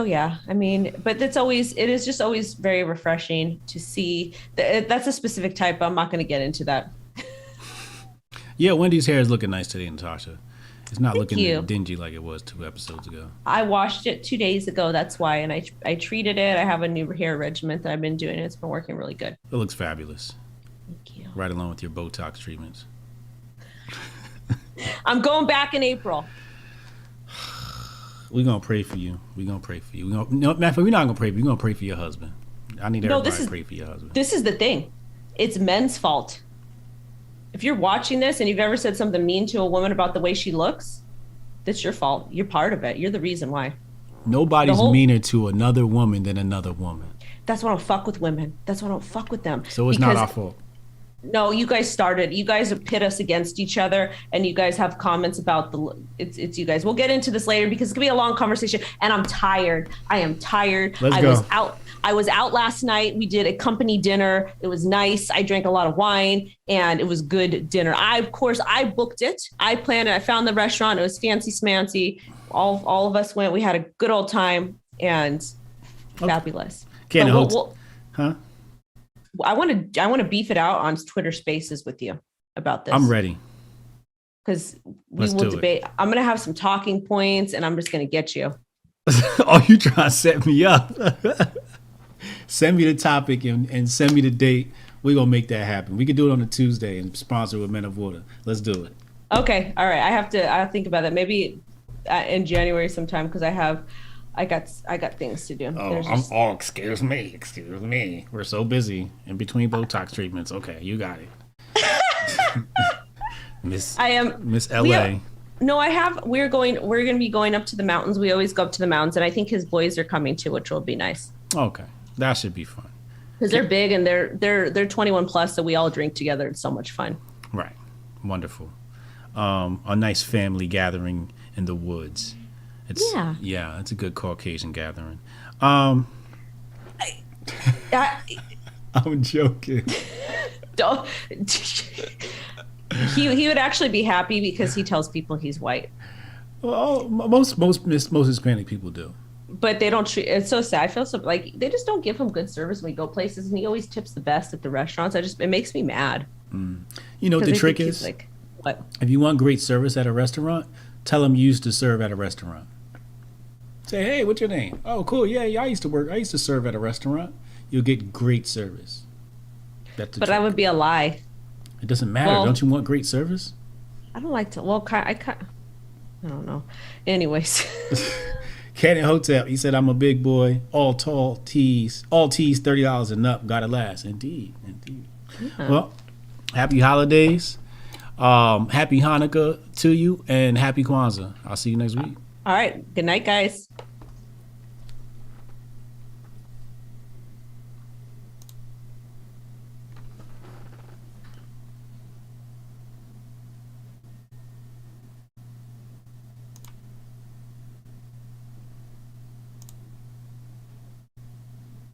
yeah, I mean, but it is just always very refreshing to see. That's a specific type. I'm not going to get into that. Yeah, Wendy's hair is looking nice today, Natasha. It's not looking dingy like it was 2 episodes ago. I washed it 2 days ago. That's why, and I treated it. I have a new hair regimen that I've been doing. It's been working really good. It looks fabulous. Thank you. Right along with your Botox treatments. I'm going back in April. We're going to pray for you. We're not going to pray for you. We're going to pray for you. We're going to pray for your husband. I need everybody to pray for your husband. This is the thing. It's men's fault. If you're watching this and you've ever said something mean to a woman about the way she looks, that's your fault. You're part of it. You're the reason why. Nobody's meaner to another woman than another woman. That's why I don't fuck with women. That's why I don't fuck with them. So it's not our fault. No, you guys started. You guys have pit us against each other, and you guys have comments about it's you guys. We'll get into this later because it's gonna be a long conversation, and I'm tired. I am tired. I was out last night. We did a company dinner. It was nice. I drank a lot of wine, and it was good dinner. I booked it. I planned it. I found the restaurant. It was fancy smancy. All of us went. We had a good old time, and fabulous. Huh? I want to beef it out on Twitter Spaces with you about this. I'm ready. Because we will debate. I'm going to have some talking points, and I'm just going to get you. Oh, you trying to set me up? Send me the topic and send me the date. We're going to make that happen. We could do it on a Tuesday and sponsor with Men of Water. Let's do it. Okay. All right. I'll think about that. Maybe in January sometime because I have I got things to do. Excuse me. We're so busy in between Botox treatments. Okay, you got it. Miss LA. We're going to be going up to the mountains. We always go up to the mountains, and I think his boys are coming too, which will be nice. Okay. That should be fun. Because they're big and they're 21 plus, so we all drink together. It's so much fun. Right. Wonderful. A nice family gathering in the woods. It's a good Caucasian gathering. I'm joking. He would actually be happy because he tells people he's white. Well, most Hispanic people do. But they don't treat. It's so sad. I feel so like they just don't give him good service when we go places, and he always tips the best at the restaurants. It makes me mad. You know what the trick is? Like, what? If you want great service at a restaurant, tell them you used to serve at a restaurant. Say, hey, what's your name? Oh, cool. Yeah, I used to serve at a restaurant. You'll get great service. But that would be a lie. It doesn't matter. Well, don't you want great service? I don't like to. Well, I don't know. Anyways. Cannon Hotel. He said, I'm a big boy. All tees $30 and up. Gotta last. Indeed. Yeah. Well, happy holidays. Happy Hanukkah to you and happy Kwanzaa. I'll see you next week. All right. Good night, guys.